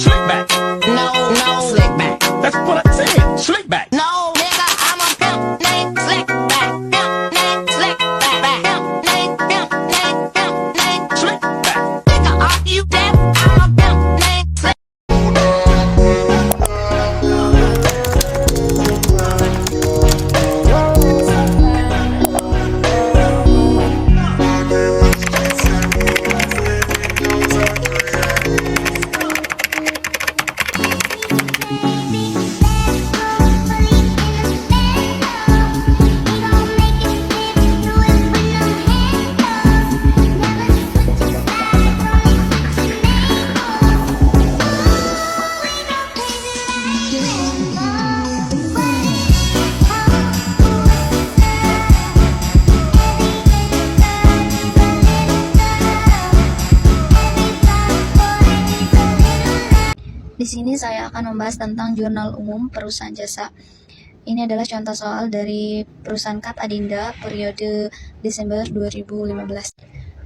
Slick back. No, no, slick back. That's what I said. Slick back. No, nigga, I'm a pimp named Slick back. Pimp named Slick back. Pimp named, pimp named, pimp named Slick back. Nigga, are you deaf? I'm a pimp named Slick. Di sini saya akan membahas tentang jurnal umum perusahaan jasa. Ini adalah contoh soal dari perusahaan Kat Adinda periode Desember 2015.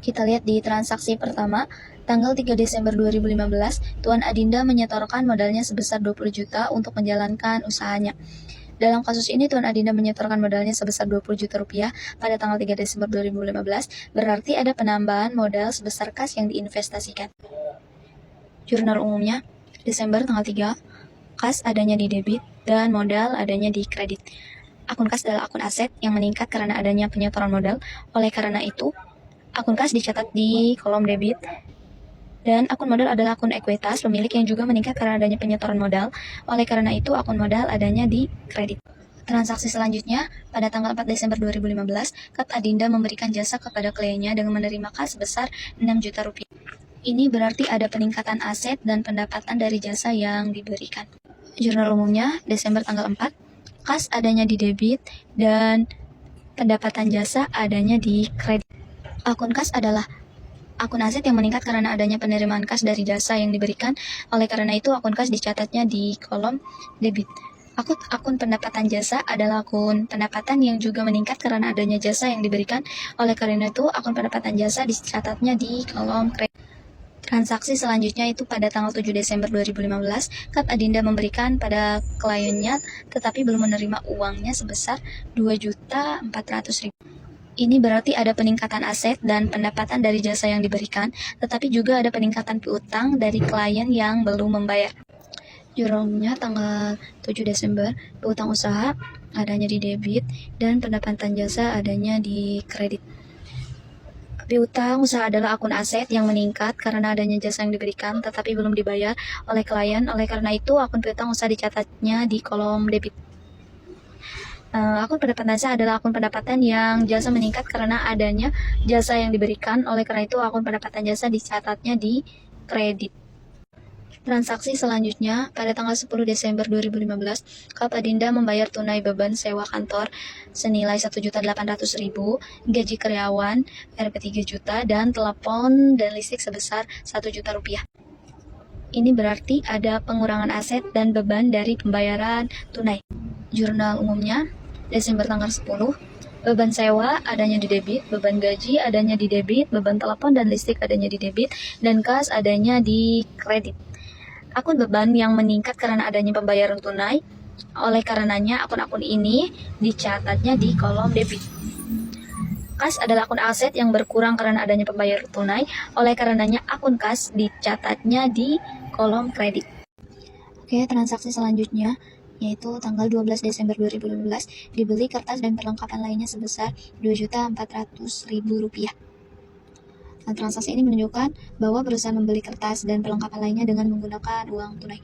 Kita lihat di transaksi pertama, tanggal 3 Desember 2015, Tuan Adinda menyetorkan modalnya sebesar 20 juta untuk menjalankan usahanya. Dalam kasus ini, Tuan Adinda menyetorkan modalnya sebesar 20 juta rupiah pada tanggal 3 Desember 2015, berarti ada penambahan modal sebesar kas yang diinvestasikan. Jurnal umumnya, Desember tanggal 3, kas adanya di debit dan modal adanya di kredit. Akun kas adalah akun aset yang meningkat karena adanya penyetoran modal. Oleh karena itu, akun kas dicatat di kolom debit dan akun modal adalah akun ekuitas pemilik yang juga meningkat karena adanya penyetoran modal. Oleh karena itu, akun modal adanya di kredit. Transaksi selanjutnya, pada tanggal 4 Desember 2015, Kat Adinda memberikan jasa kepada kliennya dengan menerima kas sebesar 6 juta rupiah. Ini berarti ada peningkatan aset dan pendapatan dari jasa yang diberikan. Jurnal umumnya, Desember tanggal 4, kas adanya di debit dan pendapatan jasa adanya di kredit. Akun kas adalah akun aset yang meningkat karena adanya penerimaan kas dari jasa yang diberikan. Oleh karena itu, akun kas dicatatnya di kolom debit. Akun pendapatan jasa adalah akun pendapatan yang juga meningkat karena adanya jasa yang diberikan. Oleh karena itu, akun pendapatan jasa dicatatnya di kolom kredit. Transaksi selanjutnya itu pada tanggal 7 Desember 2015, Kat Adinda memberikan pada kliennya tetapi belum menerima uangnya sebesar 2.400.000. Ini berarti ada peningkatan aset dan pendapatan dari jasa yang diberikan, tetapi juga ada peningkatan piutang dari klien yang belum membayar. Jurnalnya tanggal 7 Desember, piutang usaha adanya di debit dan pendapatan jasa adanya di kredit. Piutang usaha adalah akun aset yang meningkat karena adanya jasa yang diberikan tetapi belum dibayar oleh klien. Oleh karena itu, akun piutang usaha dicatatnya di kolom debit. Akun pendapatan jasa adalah akun pendapatan yang jasa meningkat karena adanya jasa yang diberikan. Oleh karena itu, akun pendapatan jasa dicatatnya di kredit. Transaksi selanjutnya, pada tanggal 10 Desember 2015, Kat Adinda membayar tunai beban sewa kantor senilai 1.800.000, gaji karyawan Rp 3 juta, dan telepon dan listrik sebesar 1 juta rupiah. Ini berarti ada pengurangan aset dan beban dari pembayaran tunai. Jurnal umumnya, Desember tanggal 10, beban sewa adanya di debit, beban gaji adanya di debit, beban telepon dan listrik adanya di debit, dan kas adanya di kredit. Akun beban yang meningkat karena adanya pembayaran tunai. Oleh karenanya, akun-akun ini dicatatnya di kolom debit. Kas adalah akun aset yang berkurang karena adanya pembayaran tunai. Oleh karenanya, akun kas dicatatnya di kolom kredit. Oke, transaksi selanjutnya yaitu tanggal 12 Desember 2015, dibeli kertas dan perlengkapan lainnya sebesar Rp2.400.000. Transaksi ini menunjukkan bahwa perusahaan membeli kertas dan perlengkapan lainnya dengan menggunakan uang tunai.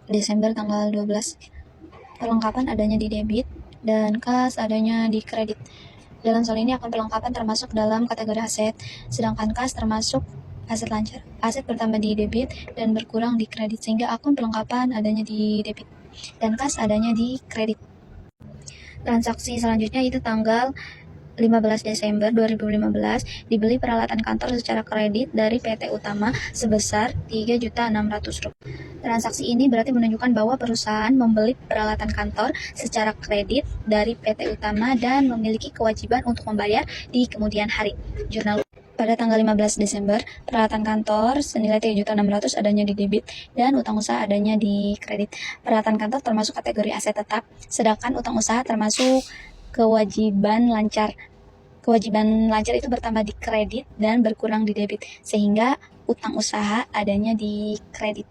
Desember tanggal 12, perlengkapan adanya di debit dan kas adanya di kredit. Dalam soal ini, akun perlengkapan termasuk dalam kategori aset, sedangkan kas termasuk aset lancar. Aset bertambah di debit dan berkurang di kredit, sehingga akun perlengkapan adanya di debit dan kas adanya di kredit. Transaksi selanjutnya itu tanggal 15 Desember 2015, dibeli peralatan kantor secara kredit dari PT Utama sebesar Rp3.600.000. Transaksi ini berarti menunjukkan bahwa perusahaan membeli peralatan kantor secara kredit dari PT Utama dan memiliki kewajiban untuk membayar di kemudian hari. Jurnal pada tanggal 15 Desember, peralatan kantor senilai 3.600.000 adanya di debit dan utang usaha adanya di kredit. Peralatan kantor termasuk kategori aset tetap, sedangkan utang usaha termasuk kewajiban lancar. Kewajiban lancar itu bertambah di kredit dan berkurang di debit, sehingga utang usaha adanya di kredit.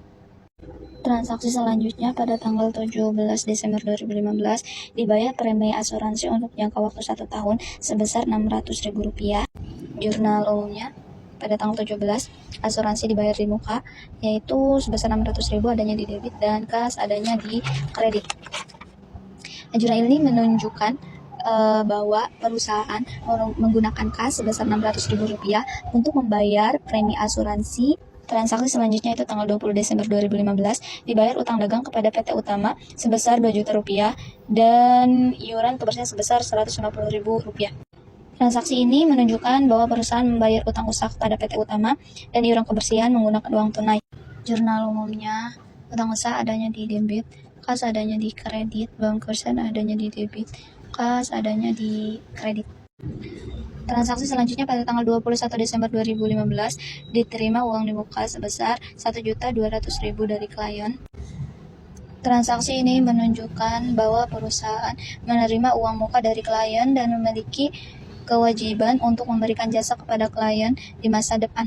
Transaksi selanjutnya pada tanggal 17 Desember 2015 dibayar premi asuransi untuk jangka waktu 1 tahun sebesar Rp600.000. Jurnal umumnya pada tanggal 17 asuransi dibayar di muka yaitu sebesar Rp600.000 adanya di debit dan kas adanya di kredit. Jurnal ini menunjukkan bahwa perusahaan menggunakan kas sebesar Rp600.000 untuk membayar premi asuransi. Transaksi selanjutnya itu tanggal 20 Desember 2015 dibayar utang dagang kepada PT Utama sebesar Rp2 juta dan iuran kebersihan sebesar Rp150.000. Transaksi ini menunjukkan bahwa perusahaan membayar utang usaha kepada PT Utama dan iuran kebersihan menggunakan uang tunai. Jurnal umumnya, utang usaha adanya di debit, kas adanya di kredit, uang kebersihan adanya di debit, kas adanya di kredit. Transaksi selanjutnya pada tanggal 21 Desember 2015 diterima uang di muka sebesar Rp1.200.000 dari klien. Transaksi ini menunjukkan bahwa perusahaan menerima uang muka dari klien dan memiliki kewajiban untuk memberikan jasa kepada klien di masa depan.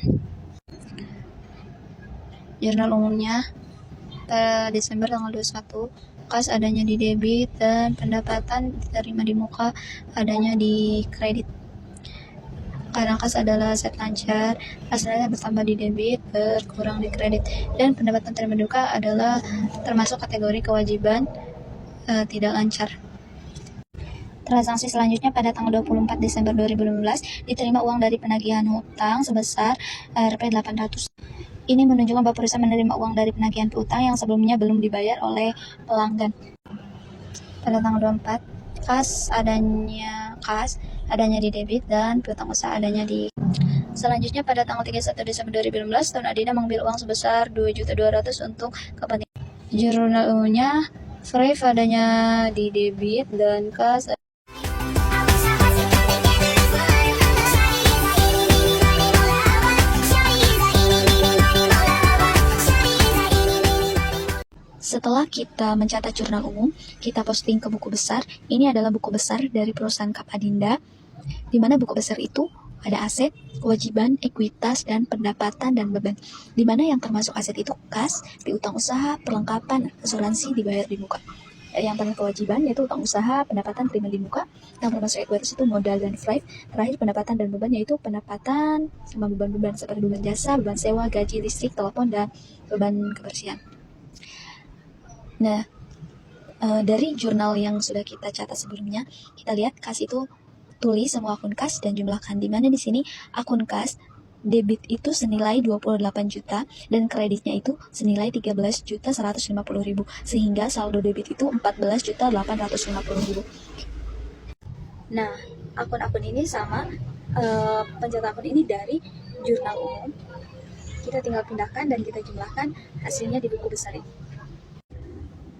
Jurnal umumnya pada Desember tanggal 21, kas adanya di debit dan pendapatan diterima di muka adanya di kredit. Karena kas adalah aset lancar, hasilnya bertambah di debit, berkurang di kredit, dan pendapatan terima di muka adalah termasuk kategori kewajiban tidak lancar. Transaksi selanjutnya pada tanggal 24 Desember 2015 diterima uang dari penagihan hutang sebesar Rp800. Ini menunjukkan bahwa perusahaan menerima uang dari penagihan piutang yang sebelumnya belum dibayar oleh pelanggan. Pada tanggal 24, kas adanya di debit dan piutang usaha adanya di. Selanjutnya pada tanggal 31 Desember 2015, Tahun Adinda mengambil uang sebesar Rp2.200.000 untuk kepentingan. Jurnal umumnya, Frave adanya di debit dan kas. Setelah kita mencatat jurnal umum, kita posting ke buku besar. Ini adalah buku besar dari perusahaan Kap Adinda, di mana buku besar itu ada aset, kewajiban, ekuitas, dan pendapatan dan beban. Di mana yang termasuk aset itu kas, piutang usaha, perlengkapan, asuransi dibayar di muka. Yang paling kewajiban yaitu utang usaha, pendapatan terima di muka. Yang termasuk ekuitas itu modal dan Frave. Terakhir pendapatan dan beban yaitu pendapatan sama beban-beban seperti beban jasa, beban sewa, gaji, listrik, telepon, dan beban kebersihan. Nah, dari jurnal yang sudah kita catat sebelumnya, kita lihat kas itu tulis semua akun kas dan jumlahkan, di mana di sini akun kas debit itu senilai 28 juta dan kreditnya itu senilai 13.150.000, sehingga saldo debit itu 14.850.000. Nah, akun-akun ini sama, pencatatan akun ini dari jurnal umum. Kita tinggal pindahkan dan kita jumlahkan hasilnya di buku besar ini.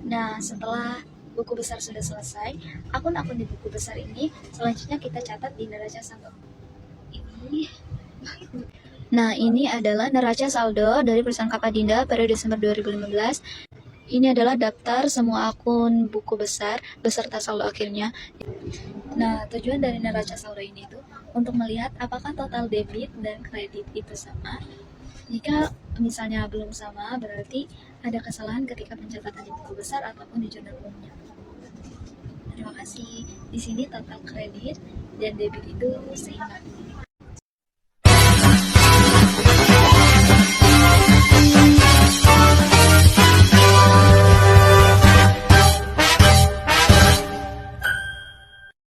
Nah, setelah buku besar sudah selesai, akun-akun di buku besar ini selanjutnya kita catat di neraca saldo. Ini adalah neraca saldo dari perusahaan Kap Adinda periode Desember 2015. Ini adalah daftar semua akun buku besar beserta saldo akhirnya. Nah, tujuan dari neraca saldo ini itu untuk melihat apakah total debit dan kredit itu sama. Jika misalnya belum sama, berarti ada kesalahan ketika pencatatan di buku besar ataupun di jurnal umumnya. Terima kasih. Di sini total kredit dan debit itu seimbang.